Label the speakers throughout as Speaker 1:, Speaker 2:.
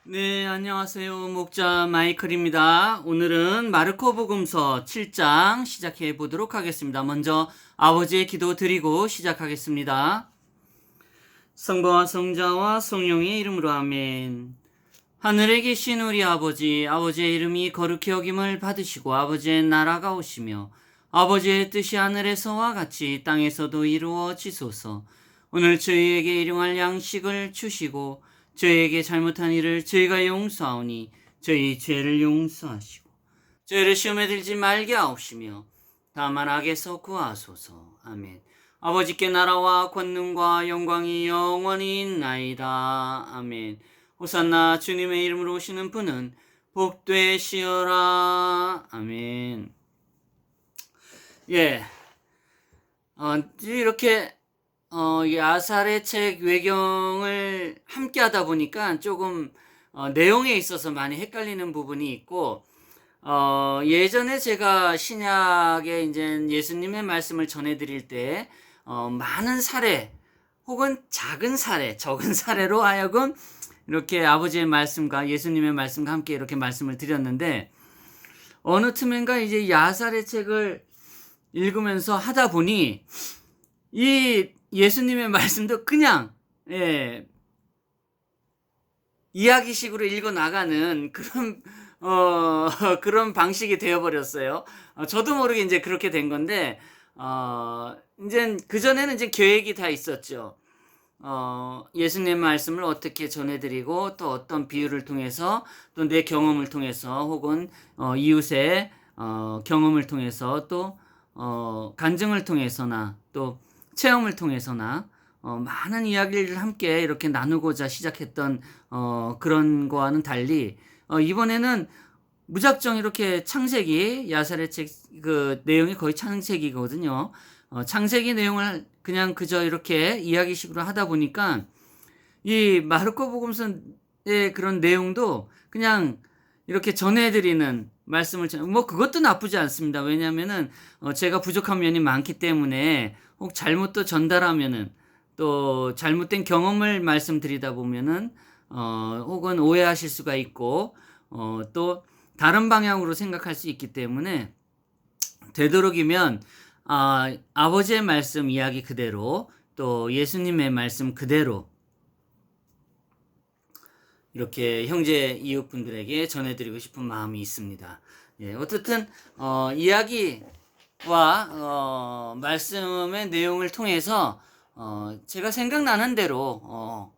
Speaker 1: 네, 안녕하세요. 목자 마이클입니다. 오늘은 마르코 복음서 7장 시작해 보도록 하겠습니다. 먼저 아버지의 기도 드리고 시작하겠습니다. 성부와 성자와 성령의 이름으로 아멘. 하늘에 계신 우리 아버지의 이름이 거룩히 여김을 받으시고 아버지의 나라가 오시며 아버지의 뜻이 하늘에서와 같이 땅에서도 이루어지소서. 오늘 저희에게 일용할 양식을 주시고 저희에게 잘못한 일을 저희가 용서하오니 저희 죄를 용서하시고 저희를 시험에 들지 말게 하옵시며 다만 악에서 구하소서. 아멘. 아버지께 나라와 권능과 영광이 영원히 있나이다. 아멘. 호산나. 주님의 이름으로 오시는 분은 복되시어라. 아멘. 예. 이렇게 야살의 책 외경을 함께 하다 보니까 조금 내용에 있어서 많이 헷갈리는 부분이 있고, 예전에 제가 신약에 이제 예수님의 말씀을 전해드릴 때 많은 사례 혹은 작은 사례, 적은 사례로 하여금 이렇게 아버지의 말씀과 예수님의 말씀과 함께 이렇게 말씀을 드렸는데, 어느 틈엔가 이제 야살의 책을 읽으면서 하다 보니 이 예수님의 말씀도 그냥 이야기식으로 읽어 나가는 그런 그런 방식이 되어 버렸어요. 저도 모르게 이제 그렇게 된 건데, 이제 그 전에는 이제 계획이 다 있었죠. 예수님 말씀을 어떻게 전해드리고 또 어떤 비유를 통해서 또 내 경험을 통해서 혹은 이웃의 경험을 통해서 또 간증을 통해서나 또 체험을 통해서나 많은 이야기를 함께 이렇게 나누고자 시작했던 그런 거와는 달리 이번에는 무작정 이렇게 창세기, 야살의 책 그 내용이 거의 창세기거든요. 창세기 내용을 그냥 그저 이렇게 이야기식으로 하다 보니까 이 마르코 복음서의 그런 내용도 그냥 이렇게 전해드리는 말씀을 뭐 그것도 나쁘지 않습니다. 왜냐하면은 제가 부족한 면이 많기 때문에 혹 잘못 또 전달하면은 또 잘못된 경험을 말씀드리다 보면은 혹은 오해하실 수가 있고 또 다른 방향으로 생각할 수 있기 때문에 되도록이면 아버지의 말씀 이야기 그대로 또 예수님의 말씀 그대로 이렇게 형제 이웃분들에게 전해드리고 싶은 마음이 있습니다. 예, 어쨌든 이야기와 말씀의 내용을 통해서 제가 생각나는 대로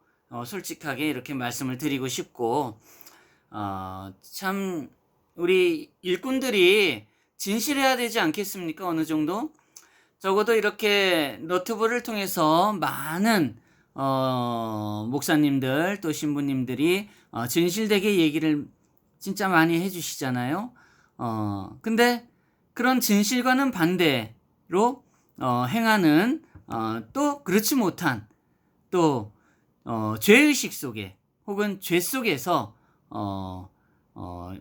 Speaker 1: 솔직하게 이렇게 말씀을 드리고 싶고, 참 우리 일꾼들이 진실해야 되지 않겠습니까? 어느 정도? 적어도 이렇게 너튜브를 통해서 많은 목사님들 또 신부님들이 진실되게 얘기를 진짜 많이 해주시잖아요. 근데 그런 진실과는 반대로 행하는 또 그렇지 못한 또 죄의식 속에 혹은 죄 속에서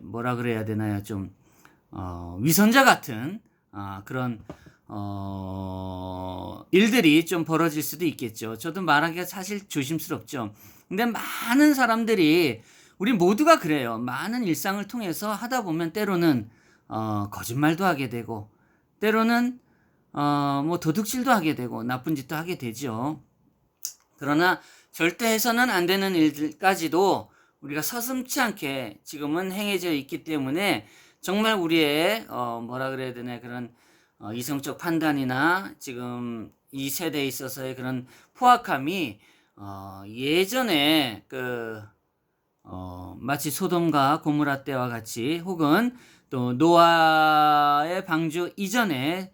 Speaker 1: 뭐라 그래야 되나요? 좀 위선자 같은 그런 일들이 좀 벌어질 수도 있겠죠. 저도 말하기가 사실 조심스럽죠. 근데 많은 사람들이 우리 모두가 그래요. 많은 일상을 통해서 하다 보면 때로는 거짓말도 하게 되고 때로는 뭐 도둑질도 하게 되고 나쁜 짓도 하게 되죠. 그러나 절대 해서는 안 되는 일들까지도 우리가 서슴지 않게 지금은 행해져 있기 때문에 정말 우리의 뭐라 그래야 되나 그런 이성적 판단이나 지금 이 세대에 있어서의 그런 포악함이 예전에 마치 소돔과 고무라 때와 같이 혹은 또 노아의 방주 이전의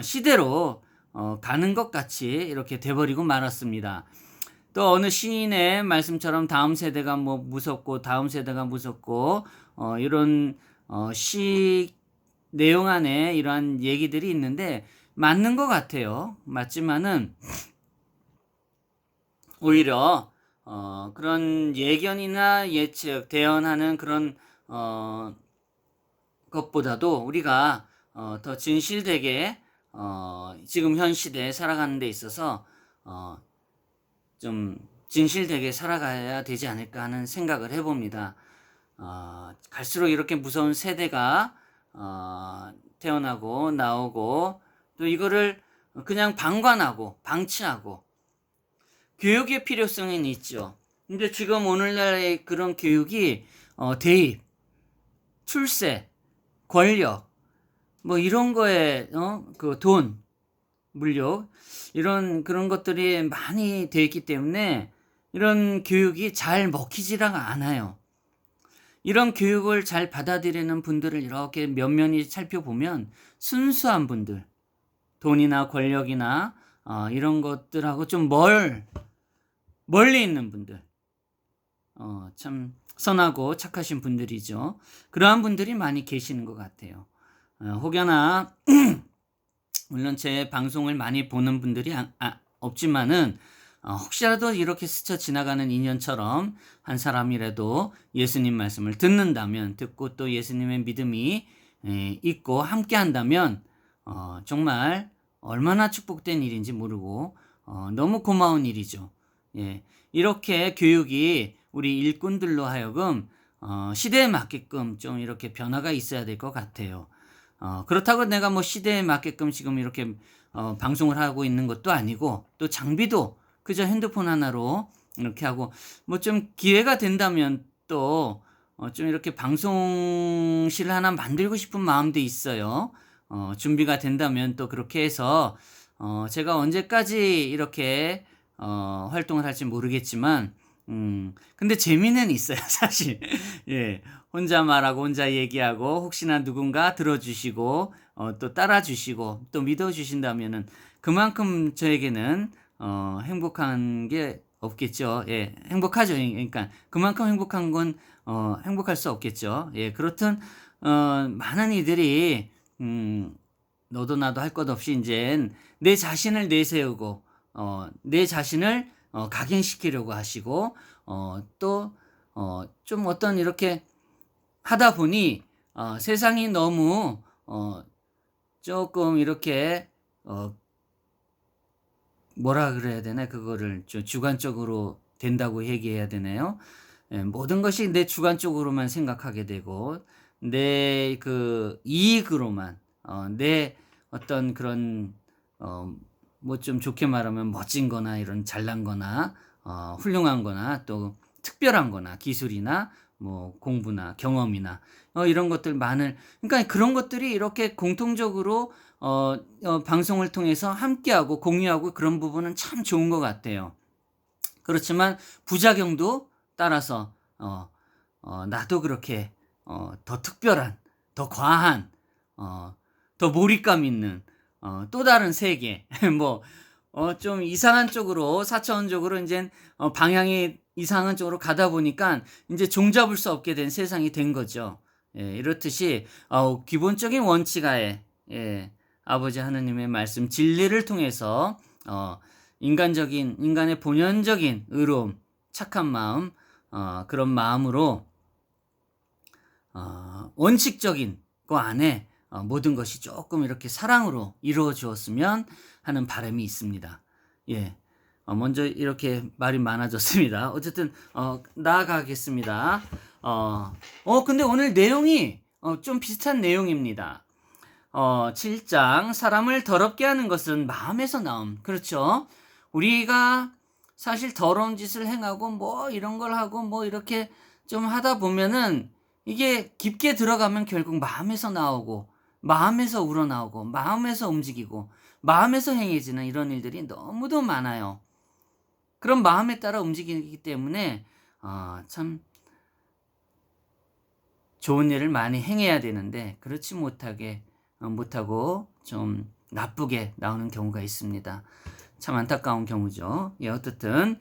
Speaker 1: 시대로 가는 것 같이 이렇게 돼버리고 말았습니다. 또 어느 시인의 말씀처럼 다음 세대가 뭐 무섭고 다음 세대가 무섭고 이런 시 내용 안에 이러한 얘기들이 있는데 맞는 것 같아요. 맞지만은 오히려 그런 예견이나 예측, 대언하는 그런 것보다도 우리가 더 진실되게 지금 현 시대에 살아가는 데 있어서 좀 진실되게 살아가야 되지 않을까 하는 생각을 해봅니다. 갈수록 이렇게 무서운 세대가 태어나고 나오고 또 이거를 그냥 방관하고 방치하고 교육의 필요성은 있죠. 근데 지금 오늘날의 그런 교육이 대입, 출세, 권력 뭐 이런 거에 그 돈, 물욕 이런 그런 것들이 많이 돼 있기 때문에 이런 교육이 잘 먹히지가 않아요. 이런 교육을 잘 받아들이는 분들을 이렇게 면면히 살펴보면 순수한 분들, 돈이나 권력이나 이런 것들하고 좀 멀리 있는 분들, 참 선하고 착하신 분들이죠. 그러한 분들이 많이 계시는 것 같아요. 혹여나 물론 제 방송을 많이 보는 분들이 없지만은 혹시라도 이렇게 스쳐 지나가는 인연처럼 한 사람이라도 예수님 말씀을 듣고 또 예수님의 믿음이 있고 함께 한다면 정말 얼마나 축복된 일인지 모르고 너무 고마운 일이죠. 예, 이렇게 교육이 우리 일꾼들로 하여금 시대에 맞게끔 좀 이렇게 변화가 있어야 될 것 같아요. 그렇다고 내가 뭐 시대에 맞게끔 지금 이렇게 방송을 하고 있는 것도 아니고 또 장비도 그저 핸드폰 하나로 이렇게 하고 뭐 좀 기회가 된다면 또 좀 이렇게 방송실 하나 만들고 싶은 마음도 있어요. 준비가 된다면 또 그렇게 해서 제가 언제까지 이렇게 활동을 할지 모르겠지만 근데 재미는 있어요, 사실. 예. 혼자 말하고 혼자 얘기하고 혹시나 누군가 들어주시고 또 따라주시고 또 믿어주신다면은 그만큼 저에게는 행복한 게 없겠죠. 예. 행복하죠. 그러니까 그만큼 행복한 건 행복할 수 없겠죠. 예. 그렇든 많은 이들이 너도 나도 할 것 없이 이젠 내 자신을 내세우고 내 자신을 각인시키려고 하시고 또 좀 어떤 이렇게 하다 보니 세상이 너무 조금 이렇게 뭐라 그래야 되나 그거를 좀 주관적으로 된다고 얘기해야 되나요? 예, 모든 것이 내 주관적으로만 생각하게 되고 내 그 이익으로만 내 어떤 그런 뭐 좀 좋게 말하면 멋진 거나 이런 잘난 거나 훌륭한 거나 또 특별한 거나 기술이나 뭐 공부나 경험이나 이런 것들 그러니까 그런 것들이 이렇게 공통적으로 방송을 통해서 함께하고 공유하고 그런 부분은 참 좋은 것 같아요. 그렇지만 부작용도 따라서 나도 그렇게 더 특별한, 더 과한, 더 몰입감 있는 또 다른 세계 뭐 좀 이상한 쪽으로 사차원적으로 이제 방향이 이상한 쪽으로 가다 보니까 이제 종잡을 수 없게 된 세상이 된 거죠. 예, 이렇듯이 기본적인 원칙하에 아버지 하느님의 말씀 진리를 통해서 인간의 본연적인 의로움, 착한 마음 그런 마음으로 원칙적인 거 안에 모든 것이 조금 이렇게 사랑으로 이루어 주었으면 하는 바람이 있습니다. 예. 먼저 이렇게 말이 많아졌습니다. 어쨌든 나아가겠습니다. 근데 오늘 내용이 좀 비슷한 내용입니다. 7장 사람을 더럽게 하는 것은 마음에서 나옴. 그렇죠? 우리가 사실 더러운 짓을 행하고 뭐 이런 걸 하고 뭐 이렇게 좀 하다 보면은 이게 깊게 들어가면 결국 마음에서 나오고 마음에서 우러나오고 마음에서 움직이고 마음에서 행해지는 이런 일들이 너무도 많아요. 그런 마음에 따라 움직이기 때문에 참 좋은 일을 많이 행해야 되는데 그렇지 못하고 좀 나쁘게 나오는 경우가 있습니다. 참 안타까운 경우죠. 예, 어쨌든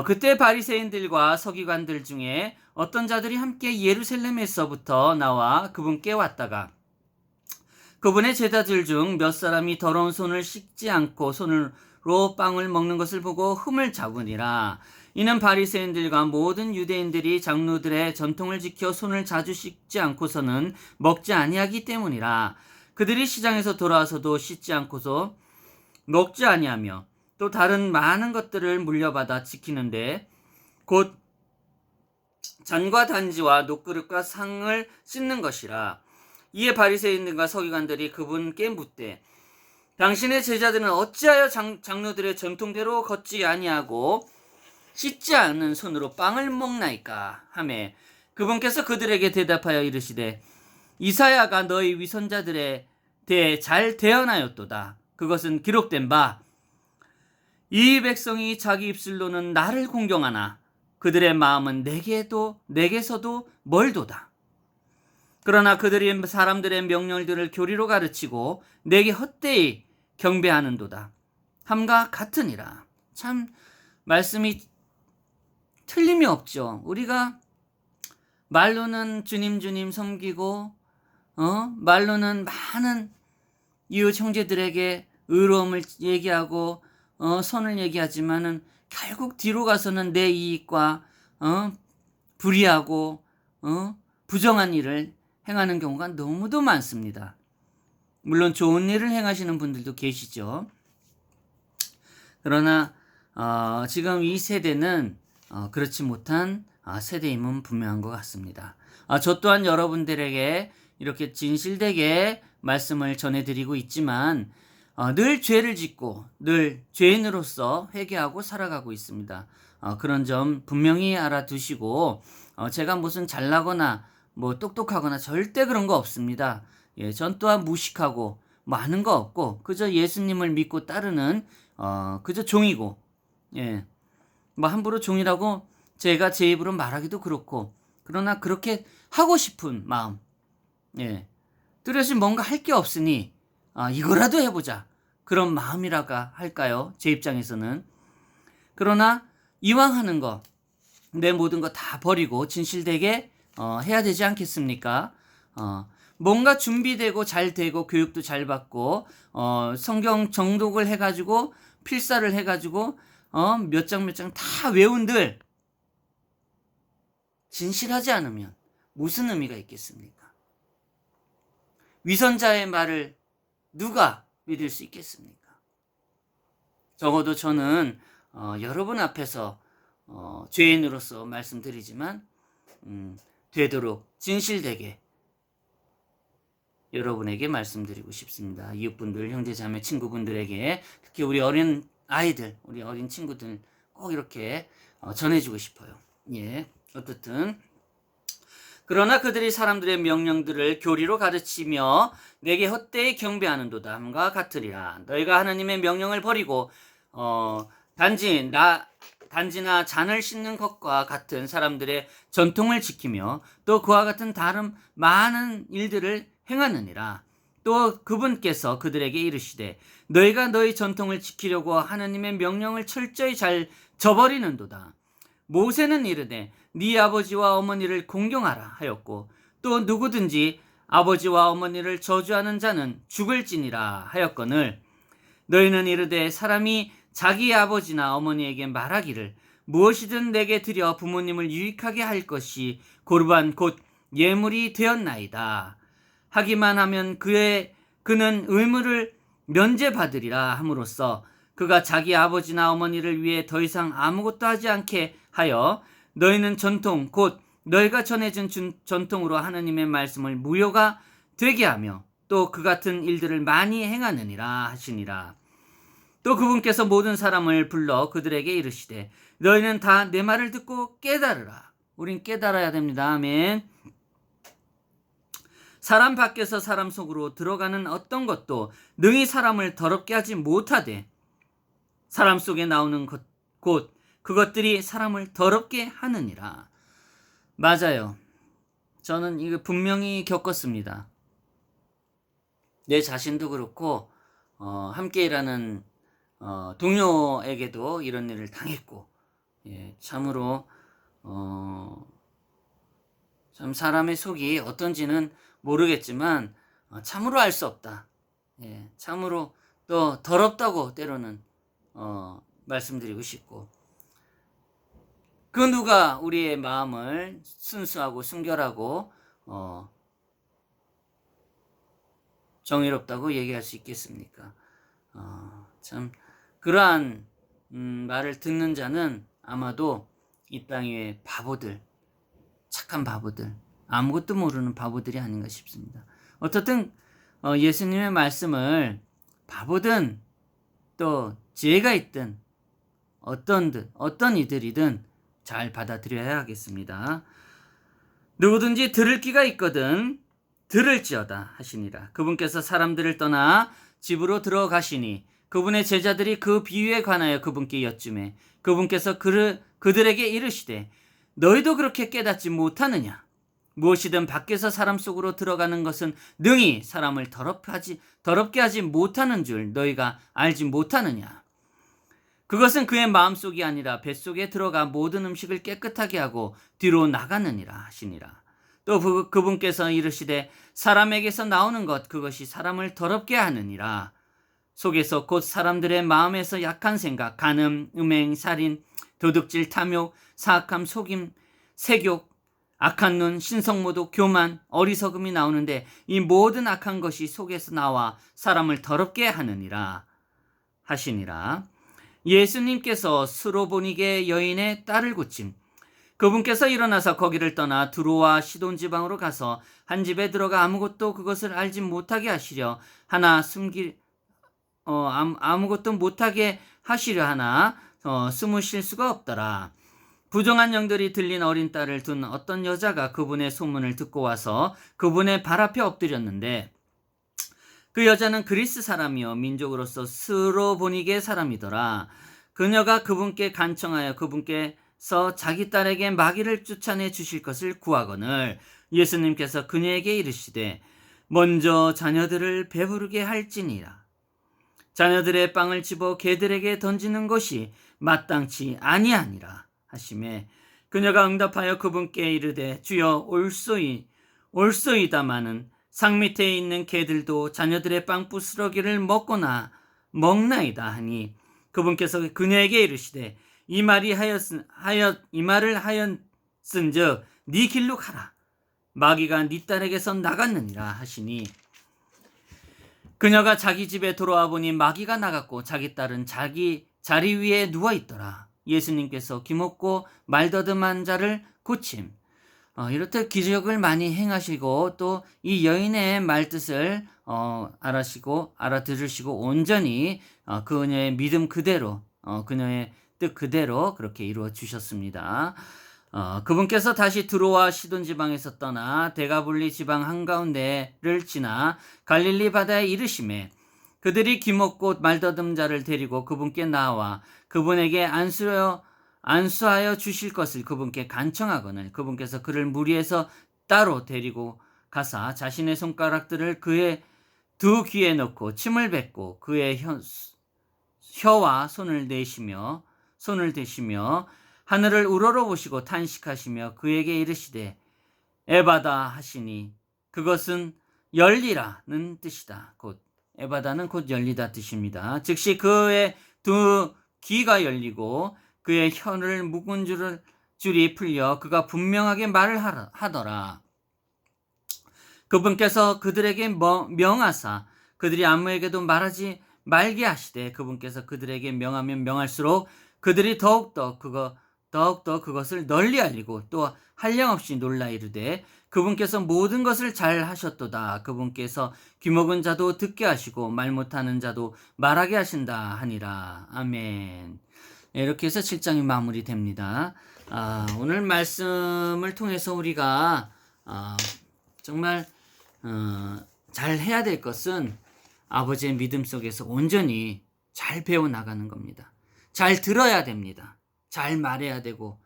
Speaker 1: 그때 바리새인들과 서기관들 중에 어떤 자들이 함께 예루살렘에서부터 나와 그분께 왔다가 그분의 제자들 중 몇 사람이 더러운 손을 씻지 않고 손으로 빵을 먹는 것을 보고 흠을 잡으니라. 이는 바리새인들과 모든 유대인들이 장로들의 전통을 지켜 손을 자주 씻지 않고서는 먹지 아니하기 때문이라. 그들이 시장에서 돌아와서도 씻지 않고서 먹지 아니하며 또 다른 많은 것들을 물려받아 지키는데 곧 잔과 단지와 녹그릇과 상을 씻는 것이라. 이에 바리새인들과 서기관들이 그분께 묻되 당신의 제자들은 어찌하여 장로들의 전통대로 걷지 아니하고 씻지 않은 손으로 빵을 먹나이까 하매 그분께서 그들에게 대답하여 이르시되 이사야가 너희 위선자들에 대해 잘 대언하였도다. 그것은 기록된 바 이 백성이 자기 입술로는 나를 공경하나 그들의 마음은 내게서도 멀도다. 그러나 그들이 사람들의 명령들을 교리로 가르치고 내게 헛되이 경배하는도다. 함과 같으니라. 참 말씀이 틀림이 없죠. 우리가 말로는 주님 섬기고 말로는 많은 이웃 형제들에게 의로움을 얘기하고 선을 얘기하지만은 결국 뒤로 가서는 내 이익과 불의하고 부정한 일을 행하는 경우가 너무도 많습니다. 물론 좋은 일을 행하시는 분들도 계시죠. 그러나 지금 이 세대는 그렇지 못한 세대임은 분명한 것 같습니다. 저 또한 여러분들에게 이렇게 진실되게 말씀을 전해드리고 있지만 늘 죄를 짓고 늘 죄인으로서 회개하고 살아가고 있습니다. 그런 점 분명히 알아두시고 제가 무슨 잘나거나 뭐 똑똑하거나 절대 그런 거 없습니다. 예, 전 또한 무식하고 뭐 아는 거 없고 그저 예수님을 믿고 따르는 그저 종이고, 예, 뭐 함부로 종이라고 제가 제 입으로 말하기도 그렇고, 그러나 그렇게 하고 싶은 마음, 예, 뚜렷이 뭔가 할 게 없으니 이거라도 해보자, 그런 마음이라가 할까요? 제 입장에서는. 그러나 이왕 하는 거 내 모든 거 다 버리고 진실되게 해야 되지 않겠습니까? 뭔가 준비되고 잘 되고 교육도 잘 받고 성경 정독을 해가지고 필사를 해가지고 몇 장 다 외운들 진실하지 않으면 무슨 의미가 있겠습니까? 위선자의 말을 누가 믿을 수 있겠습니까? 적어도 저는 여러분 앞에서 죄인으로서 말씀드리지만 되도록 진실되게 여러분에게 말씀드리고 싶습니다. 이웃분들, 형제자매, 친구분들에게, 특히 우리 어린 아이들, 우리 어린 친구들 꼭 이렇게 전해주고 싶어요. 예, 어떻든 그러나 그들이 사람들의 명령들을 교리로 가르치며 내게 헛되이 경배하는도다 함과 같으리라. 너희가 하나님의 명령을 버리고 단지나 잔을 씻는 것과 같은 사람들의 전통을 지키며 또 그와 같은 다른 많은 일들을 행하느니라. 또 그분께서 그들에게 이르시되 너희가 너희 전통을 지키려고 하나님의 명령을 철저히 잘 저버리는도다. 모세는 이르되 네 아버지와 어머니를 공경하라 하였고 또 누구든지 아버지와 어머니를 저주하는 자는 죽을지니라 하였거늘 너희는 이르되 사람이 자기 아버지나 어머니에게 말하기를 무엇이든 내게 드려 부모님을 유익하게 할 것이 고르반 곧 예물이 되었나이다 하기만 하면 그는 의무를 면제받으리라 함으로써 그가 자기 아버지나 어머니를 위해 더 이상 아무것도 하지 않게 하여 너희는 전통 곧 너희가 전해준 전통으로 하나님의 말씀을 무효가 되게 하며 또 그 같은 일들을 많이 행하느니라 하시니라. 또 그분께서 모든 사람을 불러 그들에게 이르시되 너희는 다 내 말을 듣고 깨달으라. 우린 깨달아야 됩니다. 아멘. 사람 밖에서 사람 속으로 들어가는 어떤 것도 능히 사람을 더럽게 하지 못하되 사람 속에 나오는 것 곧 그것들이 사람을 더럽게 하느니라. 맞아요. 저는 이거 분명히 겪었습니다. 내 자신도 그렇고 함께 일하는 동료에게도 이런 일을 당했고, 예, 참으로 참 사람의 속이 어떤지는 모르겠지만 참으로 알 수 없다. 예, 참으로 또 더럽다고 때로는 말씀드리고 싶고, 그 누가 우리의 마음을 순수하고 순결하고 정의롭다고 얘기할 수 있겠습니까? 참 그러한 말을 듣는 자는 아마도 이 땅의 바보들, 착한 바보들, 아무것도 모르는 바보들이 아닌가 싶습니다. 어떻든 예수님의 말씀을 바보든 또 지혜가 있든 어떤 이들이든 잘 받아들여야 하겠습니다. 누구든지 들을 귀가 있거든 들을지어다 하시니라. 그분께서 사람들을 떠나 집으로 들어가시니 그분의 제자들이 그 비유에 관하여 그분께 여쭈매 그분께서 그들에게 이르시되 너희도 그렇게 깨닫지 못하느냐? 무엇이든 밖에서 사람 속으로 들어가는 것은 능히 사람을 더럽게 하지 못하는 줄 너희가 알지 못하느냐? 그것은 그의 마음속이 아니라 뱃속에 들어가 모든 음식을 깨끗하게 하고 뒤로 나가느니라 하시니라. 또 그분께서 이르시되 사람에게서 나오는 것 그것이 사람을 더럽게 하느니라. 속에서 곧 사람들의 마음에서 약한 생각, 간음, 음행, 살인, 도둑질, 탐욕, 사악함, 속임, 색욕, 악한 눈, 신성모독, 교만, 어리석음이 나오는데 이 모든 악한 것이 속에서 나와 사람을 더럽게 하느니라 하시니라. 예수님께서 스로보니게 여인의 딸을 고침 그분께서 일어나서 거기를 떠나 두로와 시돈 지방으로 가서 한 집에 들어가 아무것도 그것을 알지 못하게 하시려 하나 아무것도 못하게 하시려 하나 숨으실 수가 없더라. 부정한 영들이 들린 어린 딸을 둔 어떤 여자가 그분의 소문을 듣고 와서 그분의 발 앞에 엎드렸는데 그 여자는 그리스 사람이요 민족으로서 스로보니게 사람이더라. 그녀가 그분께 간청하여 그분께서 자기 딸에게 마귀를 쫓아내 주실 것을 구하거늘 예수님께서 그녀에게 이르시되 먼저 자녀들을 배부르게 할지니라. 자녀들의 빵을 집어 개들에게 던지는 것이 마땅치 아니하니라 하시매 그녀가 응답하여 그분께 이르되 주여 올소이다마는 상 밑에 있는 개들도 자녀들의 빵 부스러기를 먹나이다 하니 그분께서 그녀에게 이르시되 이 말을 하였은즉 네 길로 가라. 마귀가 네 딸에게서 나갔느니라 하시니 그녀가 자기 집에 돌아와 보니 마귀가 나갔고 자기 딸은 자기 자리 위에 누워 있더라. 예수님께서 기먹고 말더듬한 자를 고침. 이렇듯 기적을 많이 행하시고 또 이 여인의 말뜻을 알아들으시고 온전히 그녀의 믿음 그대로 그녀의 뜻 그대로 그렇게 이루어 주셨습니다. 그분께서 다시 두로와 시돈 지방에서 떠나 데가볼리 지방 한가운데를 지나 갈릴리 바다에 이르시매 그들이 기먹고 말더듬 자를 데리고 그분께 나와 그분에게 안수하여 주실 것을 그분께 간청하거늘 그분께서 그를 무리에서 따로 데리고 가사 자신의 손가락들을 그의 두 귀에 넣고 침을 뱉고 그의 혀와 손을 대시며 하늘을 우러러보시고 탄식하시며 그에게 이르시되 에바다 하시니 그것은 열리라는 뜻이다. 곧 에바다는 곧 열리다 뜻입니다. 즉시 그의 두 귀가 열리고 그의 혀를 묶은 줄이 풀려 그가 분명하게 말을 하더라. 그분께서 그들에게 명하사 그들이 아무에게도 말하지 말게 하시되 그분께서 그들에게 명하면 명할수록 그들이 더욱더 그것을 널리 알리고 또 한량없이 놀라 이르되 그분께서 모든 것을 잘 하셨도다. 그분께서 귀먹은 자도 듣게 하시고 말 못하는 자도 말하게 하신다 하니라. 아멘. 이렇게 해서 7장이 마무리됩니다. 오늘 말씀을 통해서 우리가 정말 잘 해야 될 것은 아버지의 믿음 속에서 온전히 잘 배워나가는 겁니다. 잘 들어야 됩니다. 잘 말해야 되고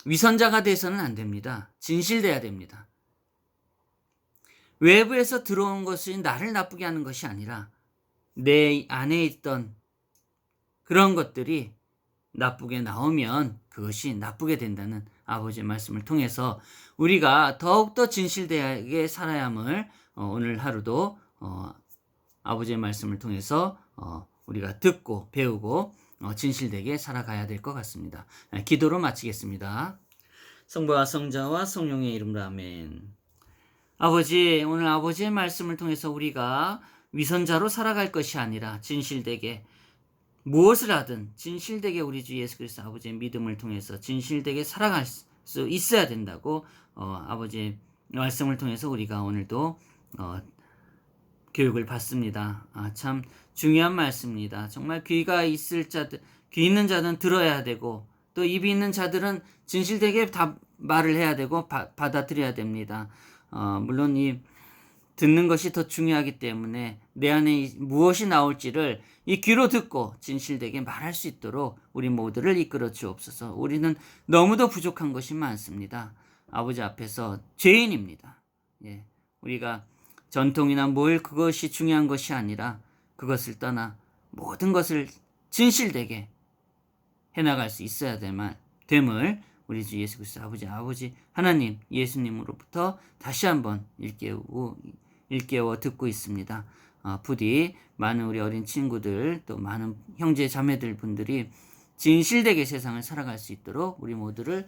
Speaker 1: 위선자가 돼서는 안 됩니다. 진실돼야 됩니다. 외부에서 들어온 것이 나를 나쁘게 하는 것이 아니라 내 안에 있던 그런 것들이 나쁘게 나오면 그것이 나쁘게 된다는 아버지의 말씀을 통해서 우리가 더욱더 진실되게 살아야 함을 오늘 하루도 아버지의 말씀을 통해서 우리가 듣고 배우고 진실되게 살아가야 될 것 같습니다. 기도로 마치겠습니다. 성부와 성자와 성령의 이름으로 아멘. 아버지, 오늘 아버지의 말씀을 통해서 우리가 위선자로 살아갈 것이 아니라 진실되게 무엇을 하든 진실되게 우리 주 예수 그리스도 아버지의 믿음을 통해서 진실되게 살아갈 수 있어야 된다고 아버지의 말씀을 통해서 우리가 오늘도 교육을 받습니다. 참 중요한 말씀입니다. 정말 귀가 있을 자들, 귀 있는 자는 들어야 되고 또 입이 있는 자들은 진실되게 다 말을 해야 되고 받아들여야 됩니다. 물론 이 듣는 것이 더 중요하기 때문에 내 안에 무엇이 나올지를 이 귀로 듣고 진실되게 말할 수 있도록 우리 모두를 이끌어 주옵소서. 우리는 너무도 부족한 것이 많습니다. 아버지 앞에서 죄인입니다. 예, 우리가 전통이나 뭘 그것이 중요한 것이 아니라 그것을 떠나 모든 것을 진실되게 해나갈 수 있어야 됨을 우리 주 예수 그리스도 아버지 하나님 예수님으로부터 다시 한번 일깨워 듣고 있습니다. 부디 많은 우리 어린 친구들 또 많은 형제 자매들 분들이 진실되게 세상을 살아갈 수 있도록 우리 모두를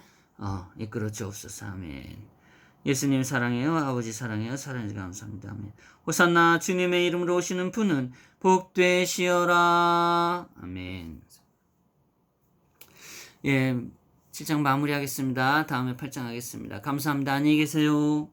Speaker 1: 이끌어 주옵소서. 아멘. 예수님 사랑해요. 아버지 사랑해요. 사랑해 감사합니다. 아멘. 호산나 주님의 이름으로 오시는 분은 복되시어라. 아멘. 예, 7장 마무리하겠습니다. 다음에 8장 하겠습니다. 감사합니다. 안녕히 계세요.